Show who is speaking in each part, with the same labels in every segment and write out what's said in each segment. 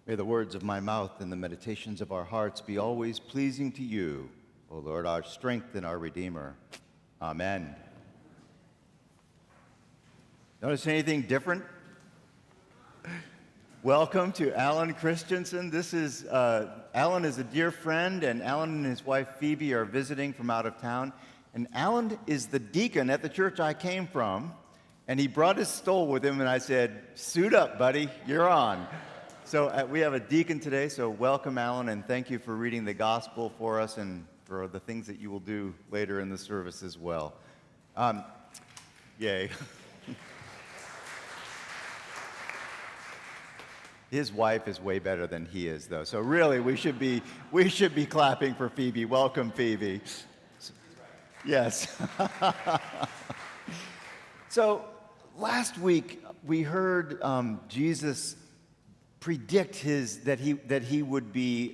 Speaker 1: May the words of my mouth and the meditations of our hearts be always pleasing to you, O Lord, our strength and our Redeemer. Amen. Notice anything different? Welcome to Alan Christensen. Alan is a dear friend, and Alan and his wife Phoebe are visiting from out of town. And Alan is the deacon at the church I came from, and he brought his stole with him, and I said, "Suit up, buddy, you're on." So we have a deacon today, so welcome, Alan, and thank you for reading the gospel for us and for the things that you will do later in the service as well. Yay. His wife is way better than he is, though, so really we should be clapping for Phoebe. Welcome, Phoebe. Yes. So last week we heard Jesus predict that he would be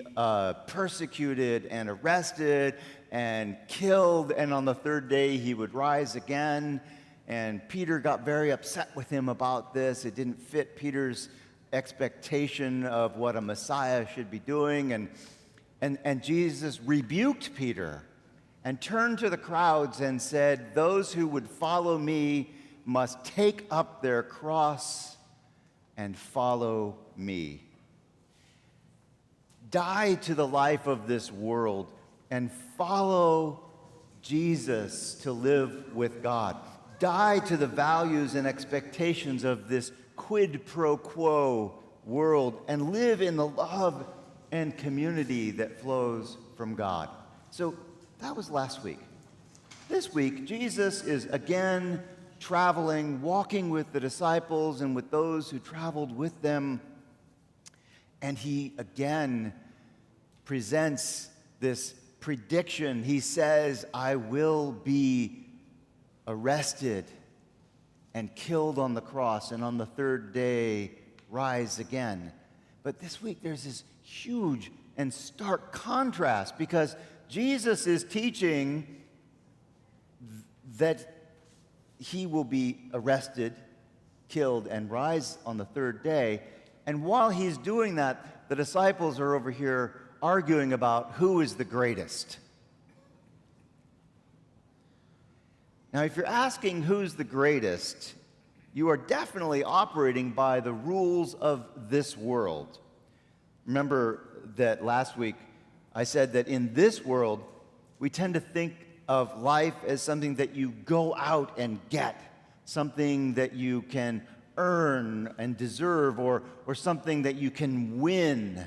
Speaker 1: persecuted and arrested and killed, and on the third day he would rise again. And Peter got very upset with him about this. It didn't fit Peter's expectation of what a Messiah should be doing, and Jesus rebuked Peter and turned to the crowds and said, "Those who would follow me must take up their cross and follow me." Die to the life of this world and follow Jesus to live with God. Die to the values and expectations of this quid pro quo world and live in the love and community that flows from God. So that was last week. This week, Jesus is again traveling, walking with the disciples and with those who traveled with them. And he again presents this prediction. He says, "I will be arrested and killed on the cross, and on the third day rise again." But this week there's this huge and stark contrast, because Jesus is teaching that he will be arrested, killed, and rise on the third day. And while he's doing that, the disciples are over here arguing about who is the greatest. Now, if you're asking who's the greatest, you are definitely operating by the rules of this world. Remember that last week I said that in this world, we tend to think of life as something that you go out and get, something that you can earn and deserve, or something that you can win.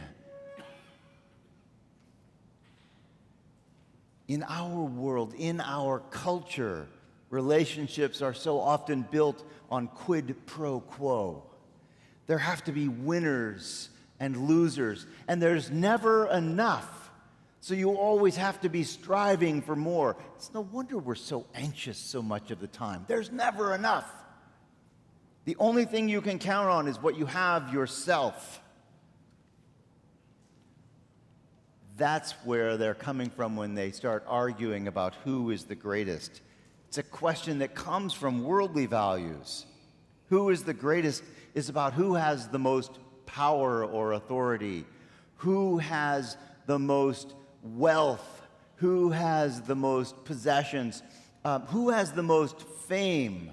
Speaker 1: In our world, in our culture, relationships are so often built on quid pro quo. There have to be winners and losers, and there's never enough. So you always have to be striving for more. It's no wonder we're so anxious so much of the time. There's never enough. The only thing you can count on is what you have yourself. That's where they're coming from when they start arguing about who is the greatest. It's a question that comes from worldly values. Who is the greatest is about who has the most power or authority, who has the most wealth, who has the most possessions, who has the most fame.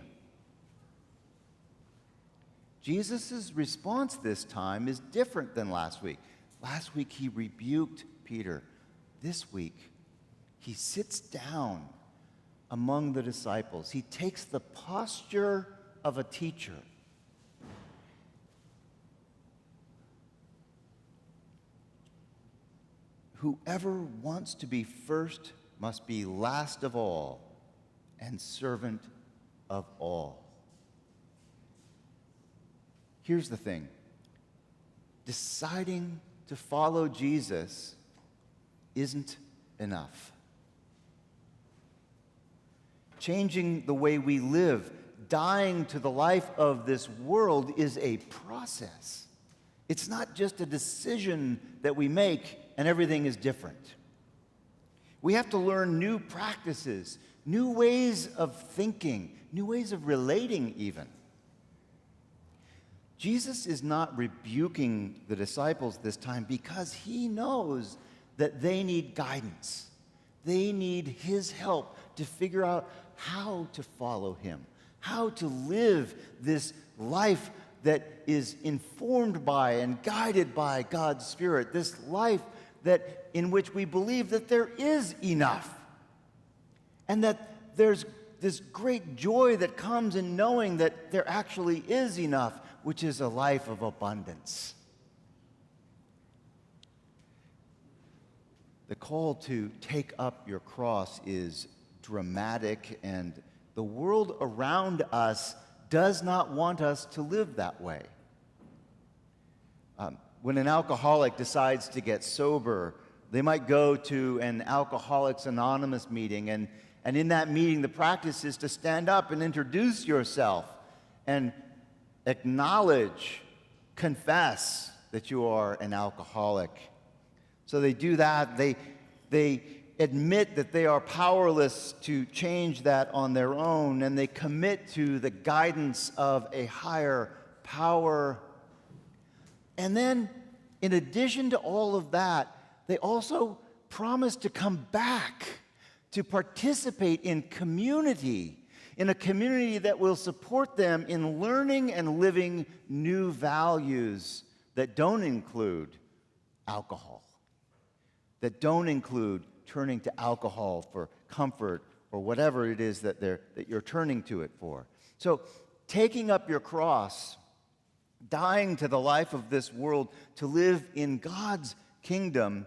Speaker 1: Jesus' response this time is different than last week. Last week he rebuked Peter. This week he sits down among the disciples. He takes the posture of a teacher. Whoever wants to be first must be last of all and servant of all. Here's the thing. Deciding to follow Jesus isn't enough. Changing the way we live, dying to the life of this world is a process. It's not just a decision that we make and everything is different. We have to learn new practices, new ways of thinking, new ways of relating even. Jesus is not rebuking the disciples this time because he knows that they need guidance. They need his help to figure out how to follow him, how to live this life that is informed by and guided by God's Spirit, this life in which we believe that there is enough, and that there's this great joy that comes in knowing that there actually is enough, which is a life of abundance. The call to take up your cross is dramatic, and the world around us does not want us to live that way. When an alcoholic decides to get sober, they might go to an Alcoholics Anonymous meeting, and in that meeting, the practice is to stand up and introduce yourself and acknowledge, confess that you are an alcoholic. So they do that. They admit that they are powerless to change that on their own, and they commit to the guidance of a higher power. And then, in addition to all of that, they also promise to come back to participate in community, in a community that will support them in learning and living new values that don't include alcohol, that don't include turning to alcohol for comfort or whatever it is that you're turning to it for. So taking up your cross, dying to the life of this world to live in God's kingdom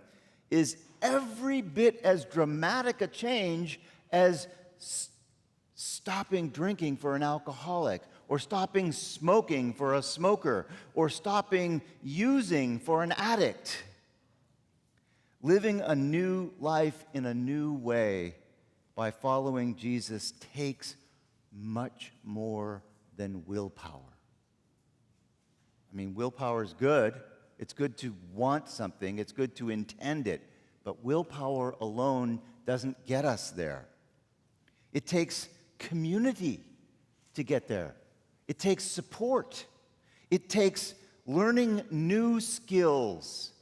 Speaker 1: is every bit as dramatic a change as stopping drinking for an alcoholic, or stopping smoking for a smoker, or stopping using for an addict. Living a new life in a new way by following Jesus takes much more than willpower. I mean, willpower is good. It's good to want something. It's good to intend it. But willpower alone doesn't get us there. It takes community to get there. It takes support. It takes learning new skills,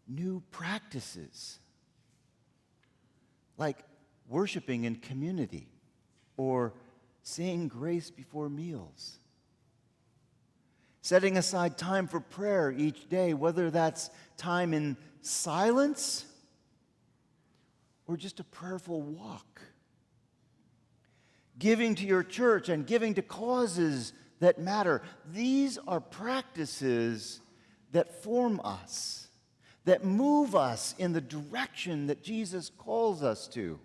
Speaker 1: new practices, like worshiping in community or saying grace before meals. Setting aside time for prayer each day, whether that's time in silence or just a prayerful walk. Giving to your church and giving to causes that matter. These are practices that form us, that move us in the direction that Jesus calls us to.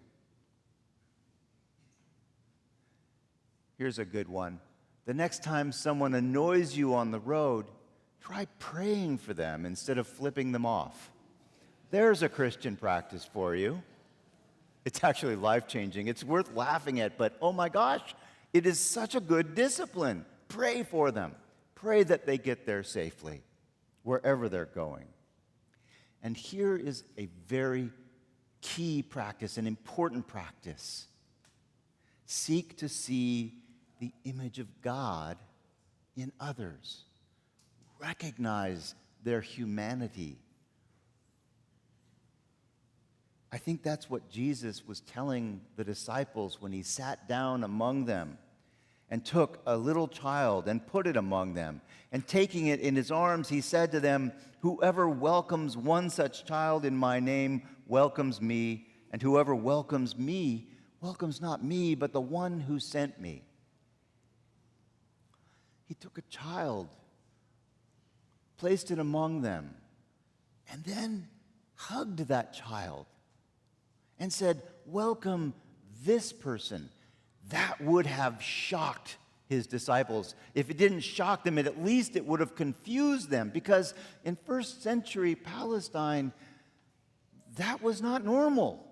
Speaker 1: Here's a good one. The next time someone annoys you on the road, try praying for them instead of flipping them off. There's a Christian practice for you. It's actually life-changing. It's worth laughing at, but oh my gosh, it is such a good discipline. Pray for them. Pray that they get there safely, wherever they're going. And here is a very key practice, an important practice. Seek to see the image of God in others. Recognize their humanity. I think that's what Jesus was telling the disciples when he sat down among them and took a little child and put it among them. And taking it in his arms, he said to them, "Whoever welcomes one such child in my name welcomes me, and whoever welcomes me welcomes not me, but the one who sent me." He took a child, placed it among them, and then hugged that child and said, "Welcome this person." That would have shocked his disciples. If it didn't shock them, at least it would have confused them, because in first century Palestine, that was not normal.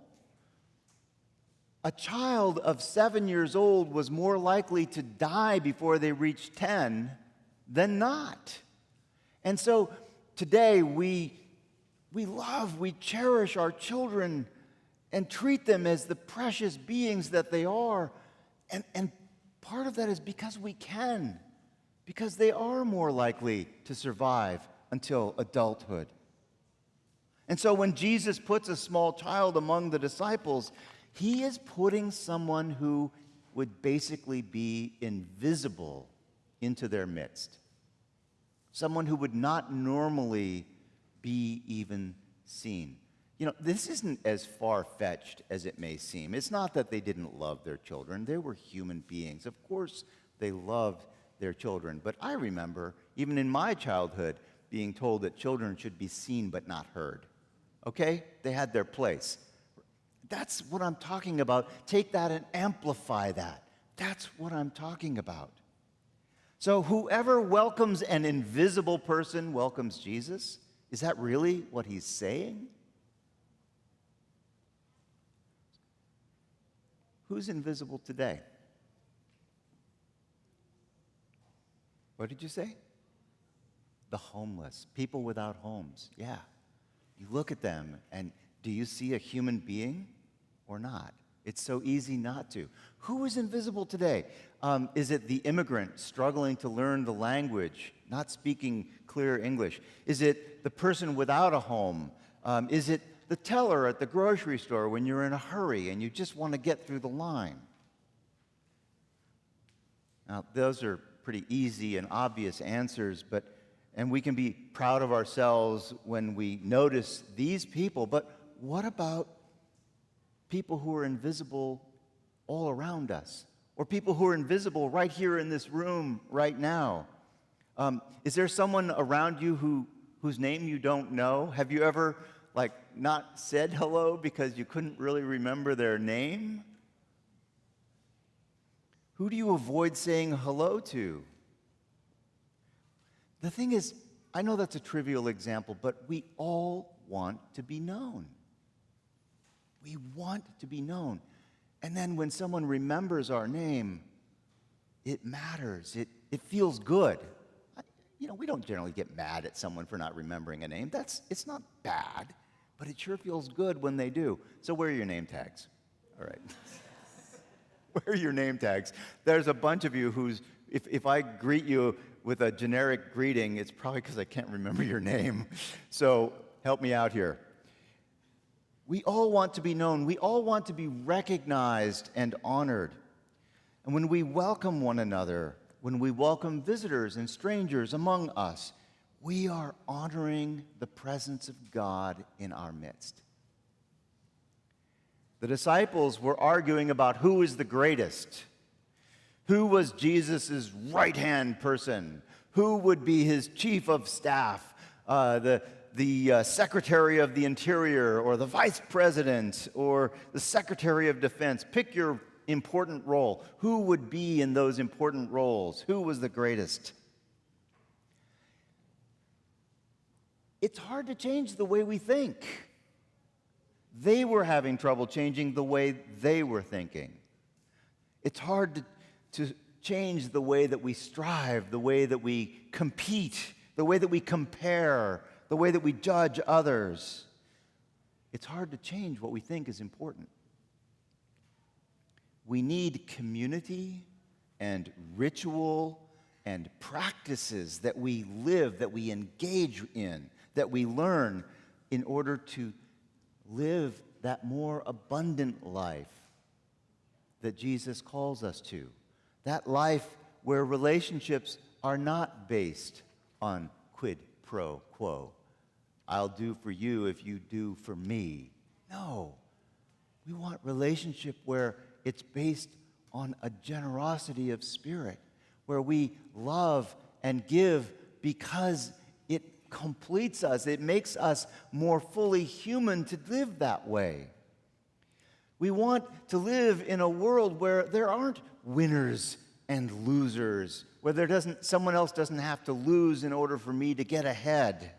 Speaker 1: A child of 7 years old was more likely to die before they reached 10 than not. And so today we cherish our children and treat them as the precious beings that they are. And part of that is because we can, because they are more likely to survive until adulthood. And so when Jesus puts a small child among the disciples, he is putting someone who would basically be invisible into their midst. Someone who would not normally be even seen. You know, this isn't as far-fetched as it may seem. It's not that they didn't love their children. They were human beings. Of course, they loved their children. But I remember, even in my childhood, being told that children should be seen but not heard. Okay? They had their place. That's what I'm talking about. Take that and amplify that. That's what I'm talking about. So whoever welcomes an invisible person welcomes Jesus. Is that really what he's saying? Who's invisible today? What did you say? The homeless, people without homes. Yeah. You look at them, and do you see a human being or not? It's so easy not to. Who is invisible today? Is it the immigrant struggling to learn the language, not speaking clear English? Is it the person without a home? Is it the teller at the grocery store when you're in a hurry and you just want to get through the line? Now, those are pretty easy and obvious answers, and we can be proud of ourselves when we notice these people, but what about people who are invisible all around us, or people who are invisible right here in this room right now? Is there someone around you whose name you don't know? Have you ever not said hello because you couldn't really remember their name? Who do you avoid saying hello to? The thing is, I know that's a trivial example, but we all want to be known. We want to be known. And then when someone remembers our name, it matters. It feels good. We don't generally get mad at someone for not remembering a name. It's not bad, but it sure feels good when they do. So where are your name tags? All right. Where are your name tags? There's a bunch of you who's, if I greet you with a generic greeting, it's probably because I can't remember your name. So help me out here. We all want to be known. We all want to be recognized and honored. And when we welcome one another, when we welcome visitors and strangers among us, we are honoring the presence of God in our midst. The disciples were arguing about who is the greatest. Who was Jesus' right-hand person? Who would be his chief of staff? The Secretary of the Interior, or the Vice President, or the Secretary of Defense. Pick your important role. Who would be in those important roles? Who was the greatest? It's hard to change the way we think. They were having trouble changing the way they were thinking. It's hard to change the way that we strive, the way that we compete, the way that we compare, the way that we judge others. It's hard to change what we think is important. We need community and ritual and practices that we live, that we engage in, that we learn in order to live that more abundant life that Jesus calls us to. That life where relationships are not based on quid pro quo. I'll do for you if you do for me. No. We want relationship where it's based on a generosity of spirit, where we love and give because it completes us. It makes us more fully human to live that way. We want to live in a world where there aren't winners and losers, where someone else doesn't have to lose in order for me to get ahead.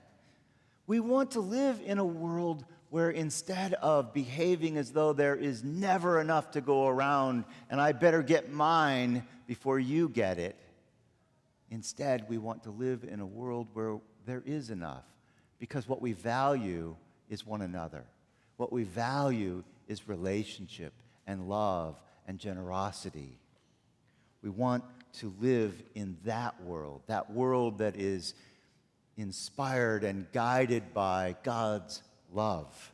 Speaker 1: We want to live in a world where instead of behaving as though there is never enough to go around and I better get mine before you get it, instead we want to live in a world where there is enough, because what we value is one another. What we value is relationship and love and generosity. We want to live in that world that is inspired and guided by God's love.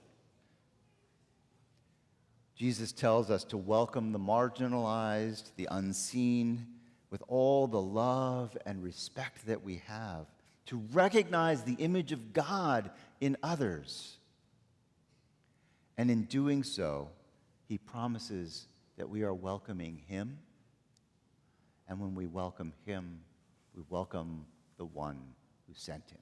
Speaker 1: Jesus tells us to welcome the marginalized, the unseen, with all the love and respect that we have, to recognize the image of God in others. And in doing so, he promises that we are welcoming him. And when we welcome him, we welcome the one who sent him.